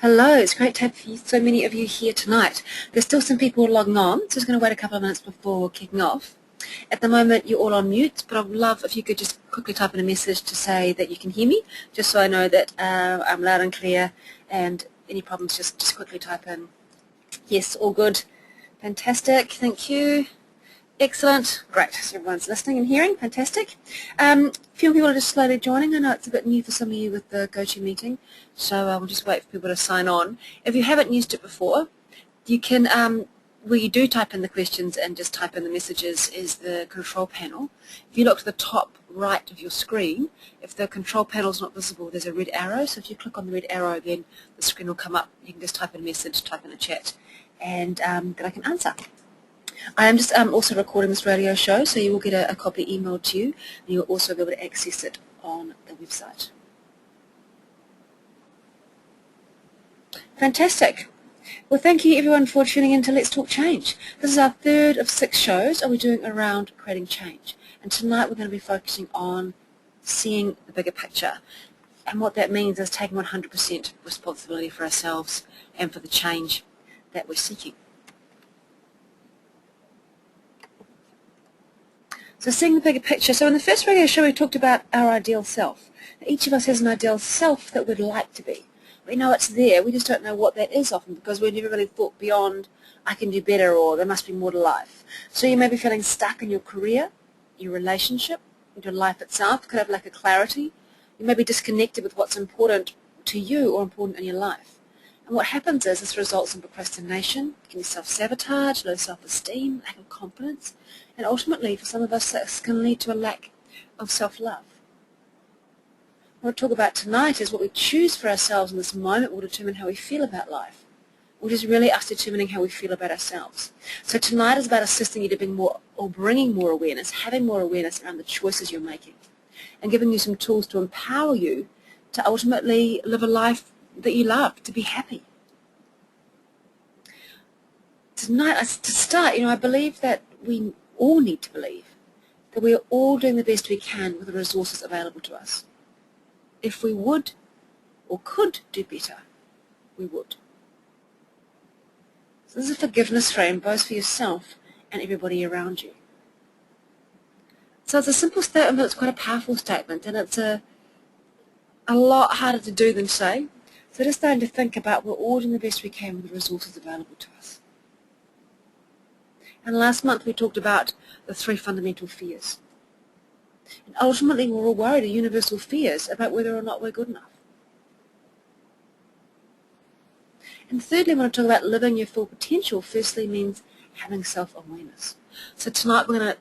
Hello, it's great to have so many of you here tonight. There's still some people logging on, so just going to wait a couple of minutes before kicking off. At the moment, you're all on mute, but I'd love if you could just quickly type in a message to say that you can hear me, just so I know that I'm loud and clear, and any problems, just quickly type in. Yes, all good. Fantastic, thank you. Excellent. Great. So everyone's listening and hearing. Fantastic. Few people are just slowly joining. I know it's a bit new for some of you with the GoToMeeting, so we'll just wait for people to sign on. If you haven't used it before, you can, where you do type in the questions and just type in the messages is the control panel. If you look to the top right of your screen, if the control panel is not visible, there's a red arrow. So if you click on the red arrow, then the screen will come up. You can just type in a message, type in a chat, and then I can answer. I am just also recording this radio show, so you will get a copy emailed to you, and you'll also be able to access it on the website. Fantastic. Well, thank you everyone for tuning in to Let's Talk Change. This is our third of 6 shows we're doing around creating change. And tonight we're going to be focusing on seeing the bigger picture. And what that means is taking 100% responsibility for ourselves and for the change that we're seeking. So seeing the bigger picture. So in the first radio show we talked about our ideal self. Each of us has an ideal self that we'd like to be. We know it's there, we just don't know what that is often because we've never really thought beyond I can do better or there must be more to life. So you may be feeling stuck in your career, your relationship, your life itself, could have lack of clarity. You may be disconnected with what's important to you or important in your life. And what happens is this results in procrastination, it can be self-sabotage, low self-esteem, lack of confidence, and ultimately for some of us this can lead to a lack of self-love. What we'll talk about tonight is what we choose for ourselves in this moment will determine how we feel about life, which is really us determining how we feel about ourselves. So tonight is about assisting you to bring more, or bringing more awareness, having more awareness around the choices you're making, and giving you some tools to empower you to ultimately live a life that you love, to be happy. Tonight, to start, I believe that we all need to believe that we are all doing the best we can with the resources available to us. If we would or could do better, we would. So this is a forgiveness frame both for yourself and everybody around you. So it's a simple statement, but it's quite a powerful statement, and it's a lot harder to do than say. So just starting to think about we're all doing the best we can with the resources available to us. And last month we talked about the 3 fundamental fears. And ultimately we're all worried, universal fears about whether or not we're good enough. And thirdly, when I talk about living your full potential, firstly means having self-awareness. So tonight we're going to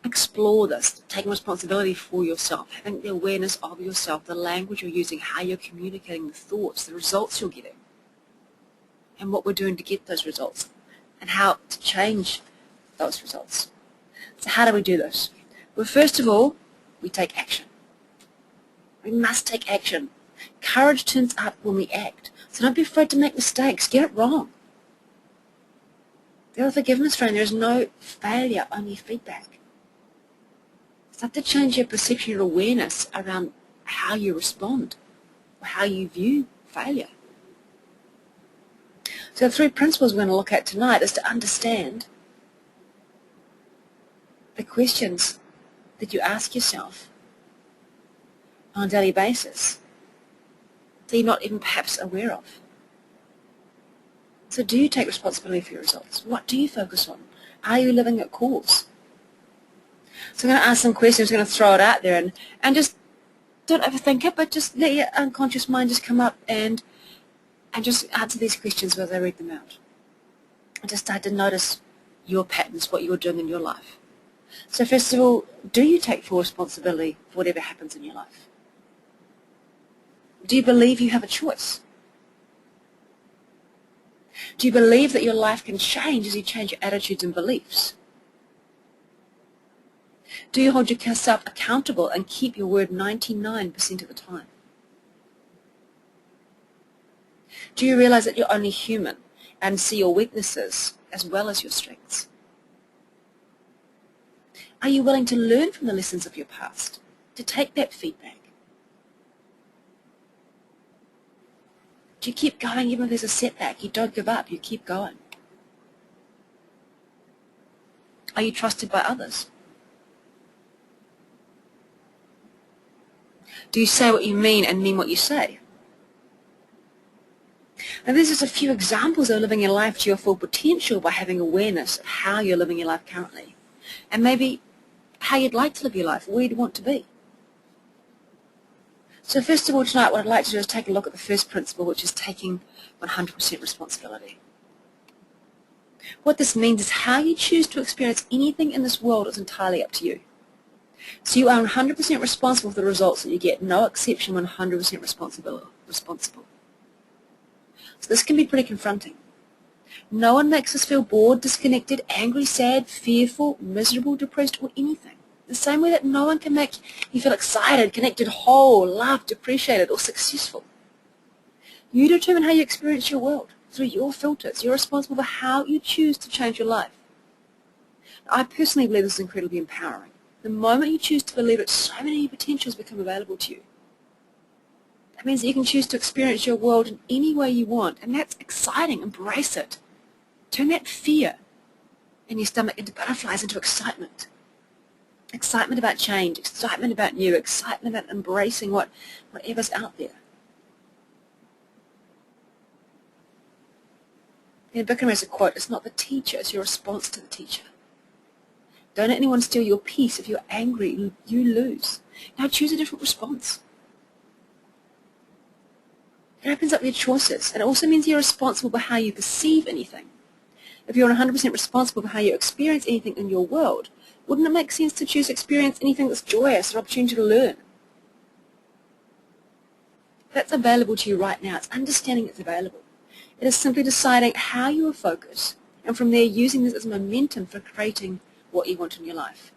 explore this, taking responsibility for yourself, having the awareness of yourself, the language you're using, how you're communicating, the thoughts, the results you're getting, and what we're doing to get those results, and how to change those results. So how do we do this? Well, first of all, we take action. We must take action. Courage turns up when we act. So don't be afraid to make mistakes. Get it wrong. The other forgiveness frame, there is no failure, only feedback. Start to change your perception, your awareness around how you respond or how you view failure. So the 3 principles we're going to look at tonight is to understand the questions that you ask yourself on a daily basis that you're not even perhaps aware of. So do you take responsibility for your results? What do you focus on? Are you living at cause? So I'm going to ask some questions, I'm going to throw it out there and just don't overthink it, but just let your unconscious mind just come up and just answer these questions as I read them out. And just start to notice your patterns, what you're doing in your life. So first of all, do you take full responsibility for whatever happens in your life? Do you believe you have a choice? Do you believe that your life can change as you change your attitudes and beliefs? Do you hold yourself accountable and keep your word 99% of the time? Do you realize that you're only human and see your weaknesses as well as your strengths? Are you willing to learn from the lessons of your past, to take that feedback? Do you keep going even if there's a setback? You don't give up, you keep going. Are you trusted by others? Do you say what you mean and mean what you say? Now, these are just a few examples of living your life to your full potential by having awareness of how you're living your life currently, and maybe how you'd like to live your life, where you'd want to be. So first of all tonight, what I'd like to do is take a look at the first principle, which is taking 100% responsibility. What this means is how you choose to experience anything in this world is entirely up to you. So you are 100% responsible for the results that you get, no exception, 100% responsible. So this can be pretty confronting. No one makes us feel bored, disconnected, angry, sad, fearful, miserable, depressed, or anything. The same way that no one can make you feel excited, connected, whole, loved, appreciated, or successful. You determine how you experience your world through your filters. You're responsible for how you choose to change your life. I personally believe this is incredibly empowering. The moment you choose to believe it, so many potentials become available to you. That means that you can choose to experience your world in any way you want, and that's exciting. Embrace it. Turn that fear in your stomach into butterflies, into excitement. Excitement about change, excitement about new, excitement about embracing whatever's out there. In Bikram has a quote, "It's not the teacher, it's your response to the teacher." Don't let anyone steal your peace. If you're angry, you lose. Now choose a different response. It opens up your choices. And it also means you're responsible for how you perceive anything. If you're 100% responsible for how you experience anything in your world, wouldn't it make sense to choose to experience anything that's joyous, an opportunity to learn? That's available to you right now. It's understanding it's available. It is simply deciding how you will focus, and from there using this as momentum for creating what you want in your life.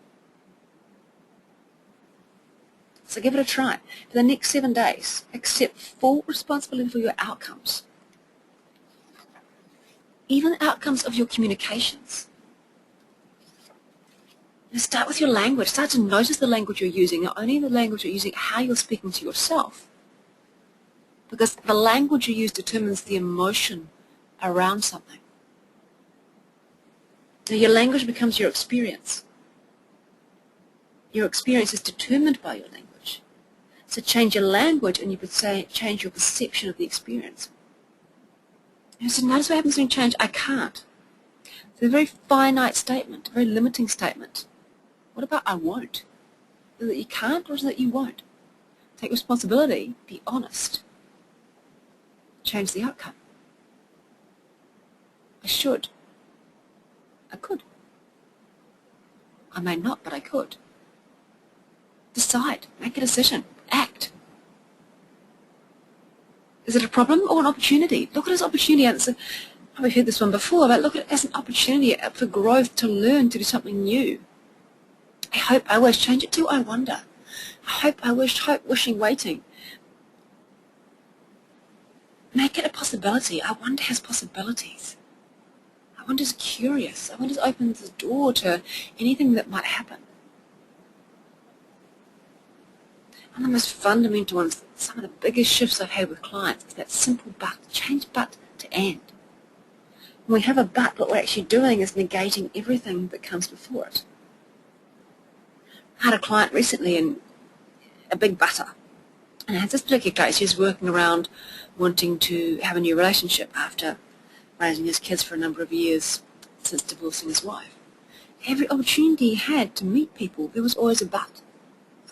So give it a try. For the next 7 days, accept full responsibility for your outcomes. Even the outcomes of your communications. Now start with your language. Start to notice the language you're using, not only the language you're using, how you're speaking to yourself. Because the language you use determines the emotion around something. Now your language becomes your experience. Your experience is determined by your language. So change your language and you could say change your perception of the experience. And so notice what happens when you change I can't. It's a very finite statement, a very limiting statement. What about I won't? Is it that you can't or is it that you won't? Take responsibility, be honest. Change the outcome. I should. I could. I may not, but I could. Decide. Make a decision. Act. Is it a problem or an opportunity? Look at it as an opportunity. I've probably heard this one before, but look at it as an opportunity for growth, to learn, to do something new. I hope, I wish. Change it to I wonder. I hope, I wish, hope, wishing, waiting. Make it a possibility. I wonder has possibilities. I wonder is curious. I wonder opens the door to anything that might happen. One of the most fundamental ones, some of the biggest shifts I've had with clients is that simple but. Change but to and. When we have a but, what we're actually doing is negating everything that comes before it. I had a client recently in a big butter. And I had this particular case. He was working around wanting to have a new relationship after raising his kids for a number of years since divorcing his wife. Every opportunity he had to meet people, there was always a but.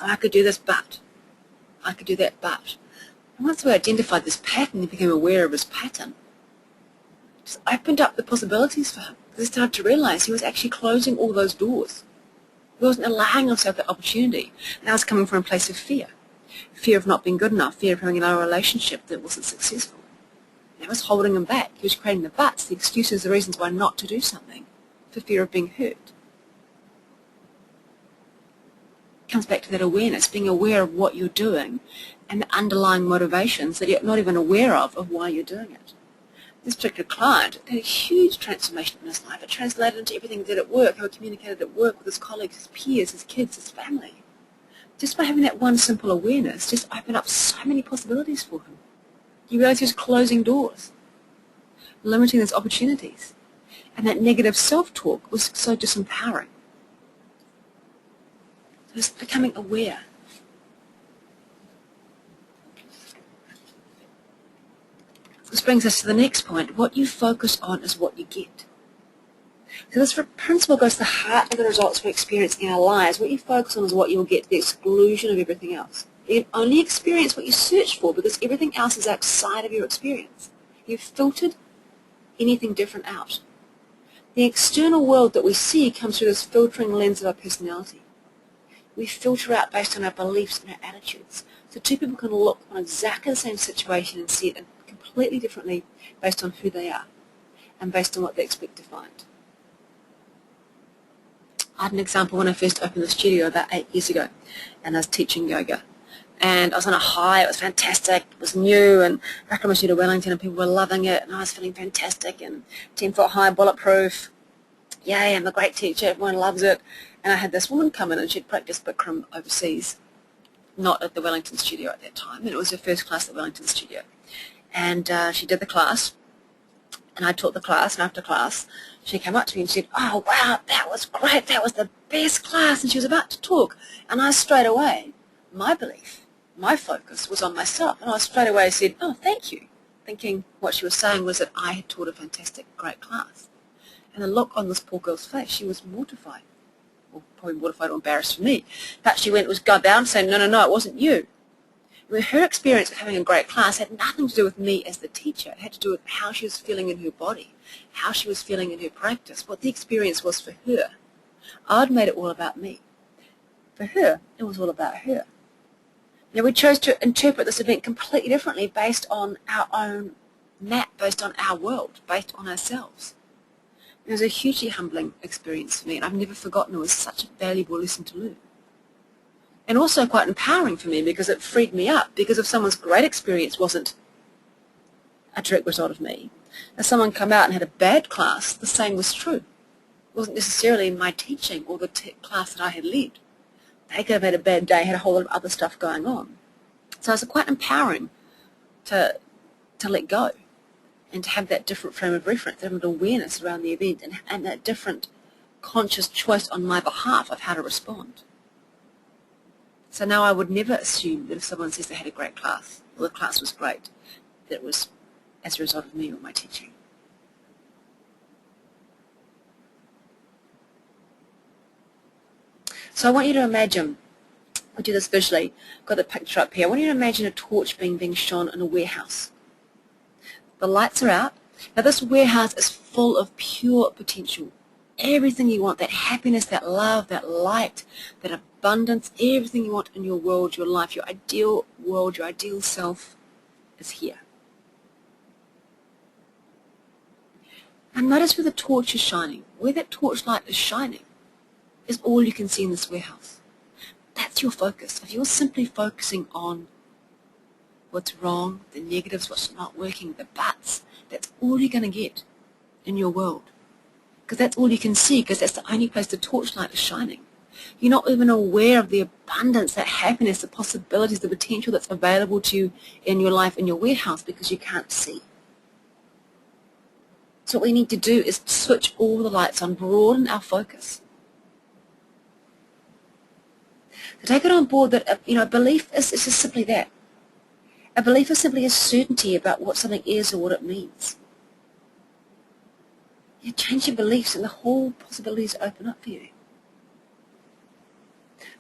Oh, I could do this but. I could do that but. And once we identified this pattern, he became aware of his pattern. It just opened up the possibilities for him. He started to realize he was actually closing all those doors. He wasn't allowing himself that opportunity. And that was coming from a place of fear. Fear of not being good enough, fear of having another relationship that wasn't successful. That was holding him back. He was creating the buts, the excuses, the reasons why not to do something, for fear of being hurt. It comes back to that awareness, being aware of what you're doing and the underlying motivations that you're not even aware of why you're doing it. This particular client had a huge transformation in his life. It translated into everything he did at work, how he communicated at work with his colleagues, his peers, his kids, his family. Just by having that one simple awareness just opened up so many possibilities for him. You realize you're just closing doors, limiting those opportunities. And that negative self-talk was so disempowering. Just becoming aware. This brings us to the next point. What you focus on is what you get. So this principle goes to the heart of the results we experience in our lives. What you focus on is what you'll get, to the exclusion of everything else. You can only experience what you search for because everything else is outside of your experience. You've filtered anything different out. The external world that we see comes through this filtering lens of our personality. We filter out based on our beliefs and our attitudes. So two people can look on exactly the same situation and see it completely differently based on who they are and based on what they expect to find. I had an example when I first opened the studio about 8 years ago, and I was teaching yoga. And I was on a high, it was fantastic, it was new, and back on my studio Wellington, and people were loving it, and I was feeling fantastic, and 10-foot high, bulletproof. Yay, I'm a great teacher, everyone loves it. And I had this woman come in, and she'd practiced Bikram overseas, not at the Wellington studio at that time, and it was her first class at Wellington studio. And she did the class, and I taught the class, and after class, she came up to me and said, "Oh, wow, that was great, that was the best class," and she was about to talk, and I straight away, my belief, my focus was on myself, and I straight away said, "Oh, thank you," thinking what she was saying was that I had taught a fantastic, great class. And the look on this poor girl's face, she was mortified, or probably mortified or embarrassed for me, but she was going down saying, no, it wasn't you. Her experience of having a great class had nothing to do with me as the teacher. It had to do with how she was feeling in her body, how she was feeling in her practice, what the experience was for her. I'd made it all about me. For her, it was all about her. Now, we chose to interpret this event completely differently based on our own map, based on our world, based on ourselves. It was a hugely humbling experience for me, and I've never forgotten it. It was such a valuable lesson to learn. And also quite empowering for me because it freed me up, because if someone's great experience wasn't a direct result of me, if someone come out and had a bad class, the same was true. It wasn't necessarily my teaching or the class that I had led. They could have had a bad day, had a whole lot of other stuff going on. So it's quite empowering to let go and to have that different frame of reference, that different awareness around the event, and that different conscious choice on my behalf of how to respond. So now I would never assume that if someone says they had a great class, or the class was great, that it was as a result of me or my teaching. So I want you to imagine, I'll do this visually, I've got the picture up here. I want you to imagine a torch being shone in a warehouse. The lights are out. Now this warehouse is full of pure potential. Everything you want, that happiness, that love, that light, that abundance, everything you want in your world, your life, your ideal world, your ideal self is here. And notice where the torch is shining. Where that torch light is shining is all you can see in this warehouse. That's your focus. If you're simply focusing on what's wrong, the negatives, what's not working, the buts, that's all you're going to get in your world. Because that's all you can see, because that's the only place the torchlight is shining. You're not even aware of the abundance, that happiness, the possibilities, the potential that's available to you in your life, in your warehouse, because you can't see. So what we need to do is switch all the lights on, broaden our focus. To take it on board that a belief is just simply that. A belief is simply a certainty about what something is or what it means. You change your beliefs and the whole possibilities open up for you.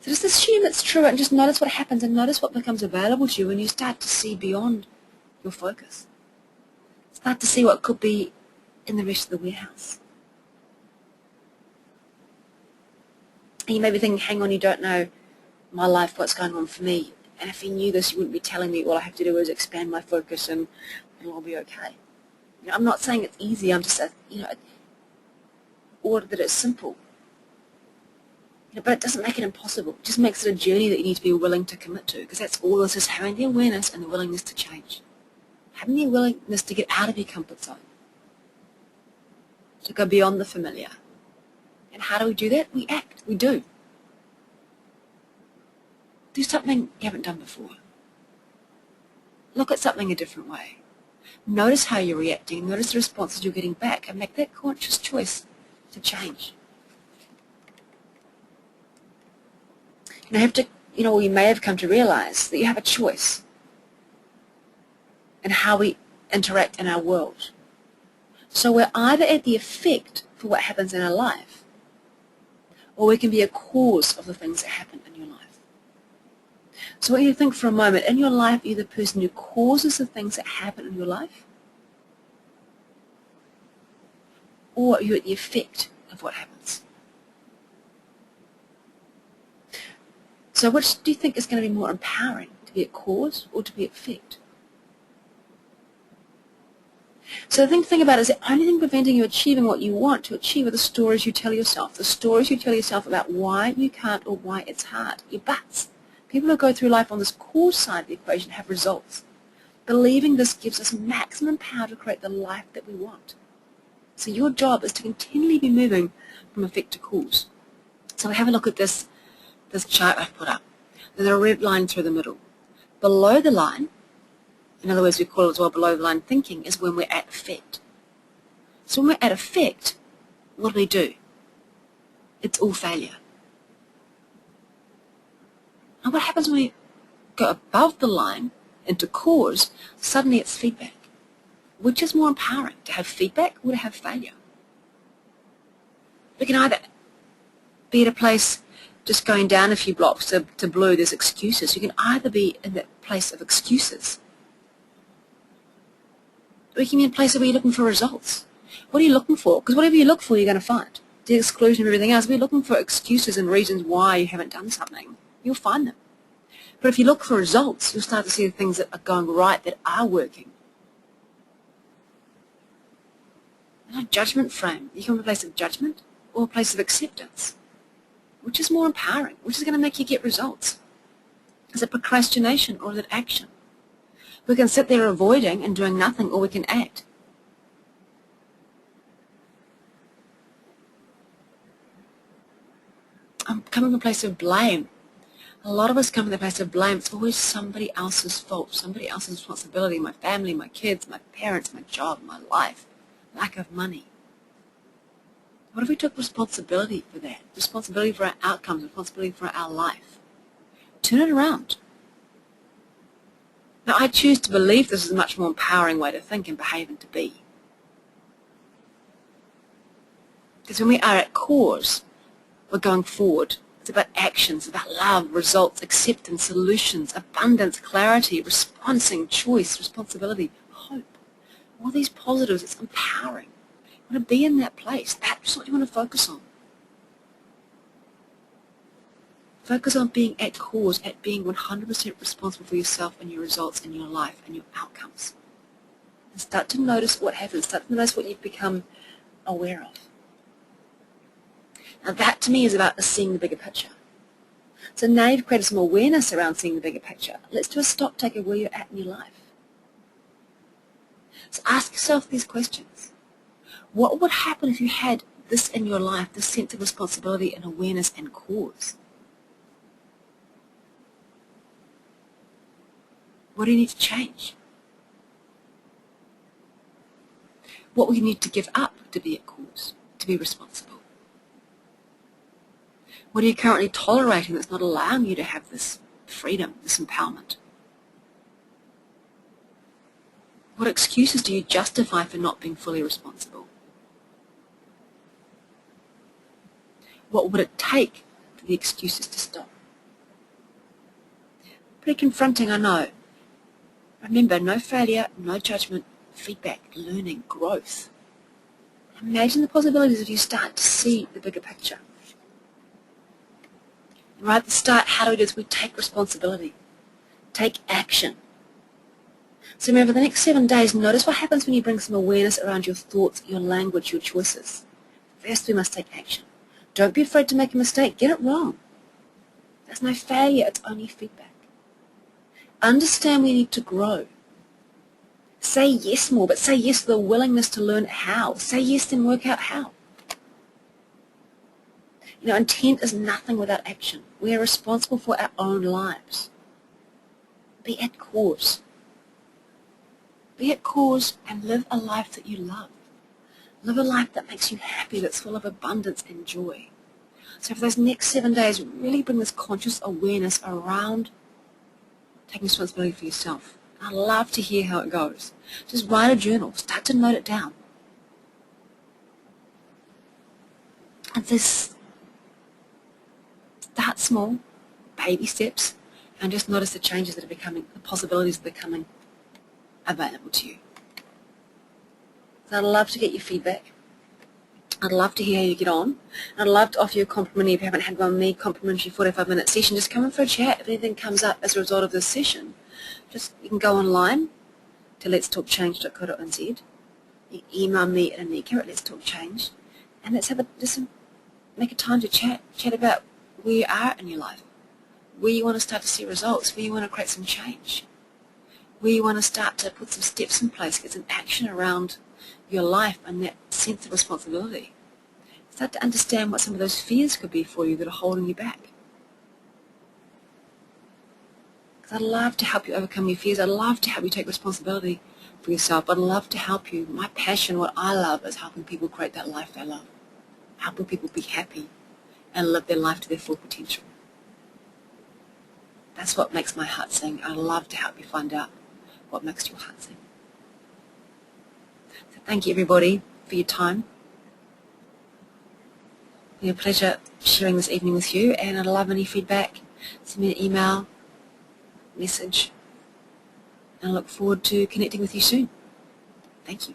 So just assume it's true and just notice what happens and notice what becomes available to you when you start to see beyond your focus. Start to see what could be in the rest of the warehouse. And you may be thinking, hang on, you don't know my life, what's going on for me. And if you knew this, you wouldn't be telling me all I have to do is expand my focus and it'll all be okay. I'm not saying it's easy, I'm just saying, or that it's simple. But it doesn't make it impossible. It just makes it a journey that you need to be willing to commit to, because that's all this is, having the awareness and the willingness to change. Having the willingness to get out of your comfort zone, to go beyond the familiar. And how do we do that? We act. We do. Do something you haven't done before. Look at something a different way. Notice how you're reacting, notice the responses you're getting back, and make that conscious choice to change. You may have come to realize that you have a choice in how we interact in our world. So we're either at the effect for what happens in our life, or we can be a cause of the things that happen in your life. So what you think for a moment, in your life, you're the person who causes the things that happen in your life, or you're at the effect of what happens. So which do you think is going to be more empowering, to be at cause or to be at effect? So the thing about it is the only thing preventing you achieving what you want to achieve are the stories you tell yourself. The stories you tell yourself about why you can't or why it's hard. Your buts. People who go through life on this cause side of the equation have results. Believing this gives us maximum power to create the life that we want. So your job is to continually be moving from effect to cause. So have a look at this chart I've put up. There's a red line through the middle. Below the line, in other words, we call it as well below the line thinking, is when we're at effect. So when we're at effect, what do? It's all failure. And what happens when we go above the line into cause? Suddenly it's feedback. Which is more empowering, to have feedback or to have failure? We can either be at a place just going down a few blocks to blue, there's excuses. You can either be in that place of excuses, or you can be in a place where you're looking for results. What are you looking for? Because whatever you look for, you're going to find. The exclusion of everything else. If you're looking for excuses and reasons why you haven't done something, you'll find them. But if you look for results, you'll start to see the things that are going right, that are working. In a judgment frame, you come to a place of judgment or a place of acceptance. Which is more empowering? Which is going to make you get results? Is it procrastination or is it action? We can sit there avoiding and doing nothing, or we can act. I'm coming from a place of blame. A lot of us come from a place of blame. It's always somebody else's fault, somebody else's responsibility, my family, my kids, my parents, my job, my life, lack of money. What if we took responsibility for that? Responsibility for our outcomes, responsibility for our life. Turn it around. Now, I choose to believe this is a much more empowering way to think and behave and to be. Because when we are at cause, we're going forward. It's about actions, about love, results, acceptance, solutions, abundance, clarity, responsing, choice, responsibility, hope. All these positives, it's empowering. You want to be in that place. That's what you want to focus on. Focus on being at cause, at being 100% responsible for yourself and your results and your life and your outcomes. And start to notice what happens. Start to notice what you've become aware of. Now that to me is about seeing the bigger picture. So now you've created some awareness around seeing the bigger picture. Let's do a stock take of where you're at in your life. So ask yourself these questions. What would happen if you had this in your life, this sense of responsibility and awareness and cause? What do you need to change? What will you need to give up to be at cause, to be responsible? What are you currently tolerating that's not allowing you to have this freedom, this empowerment? What excuses do you justify for not being fully responsible? What would it take for the excuses to stop? Pretty confronting, I know. Remember, no failure, no judgment, feedback, learning, growth. Imagine the possibilities if you start to see the bigger picture. And right at the start, how do we do this? We take responsibility, take action. So remember, the next 7 days, notice what happens when you bring some awareness around your thoughts, your language, your choices. First, we must take action. Don't be afraid to make a mistake. Get it wrong. There's no failure. It's only feedback. Understand we need to grow. Say yes more, but say yes with a willingness to learn how. Say yes, then work out how. You know, intent is nothing without action. We are responsible for our own lives. Be at cause. Be at cause and live a life that you love. Live a life that makes you happy, that's full of abundance and joy. So for those next 7 days, really bring this conscious awareness around taking responsibility for yourself. I'd love to hear how it goes. Just write a journal. Start to note it down. And this, start small, baby steps, and just notice the changes that are becoming, the possibilities that are becoming available to you. So I'd love to get your feedback. I'd love to hear how you get on. I'd love to offer you a complimentary, if you haven't had one with me, complimentary 45-minute session. Just come in for a chat. If anything comes up as a result of this session, just you can go online to letstalkchange.co.nz. You can email me at anika@letstalkchange, and let's have make a time to chat about where you are in your life, where you want to start to see results, where you want to create some change, where you want to start to put some steps in place, get some action around your life and that sense of responsibility. Start to understand what some of those fears could be for you that are holding you back. Because I'd love to help you overcome your fears. I'd love to help you take responsibility for yourself. I'd love to help you. My passion, what I love, is helping people create that life they love, helping people be happy and live their life to their full potential. That's what makes my heart sing. I'd love to help you find out what makes your heart sing. So thank you, everybody, for your time. It's been a pleasure sharing this evening with you, and I'd love any feedback. Send me an email, message, and I look forward to connecting with you soon. Thank you.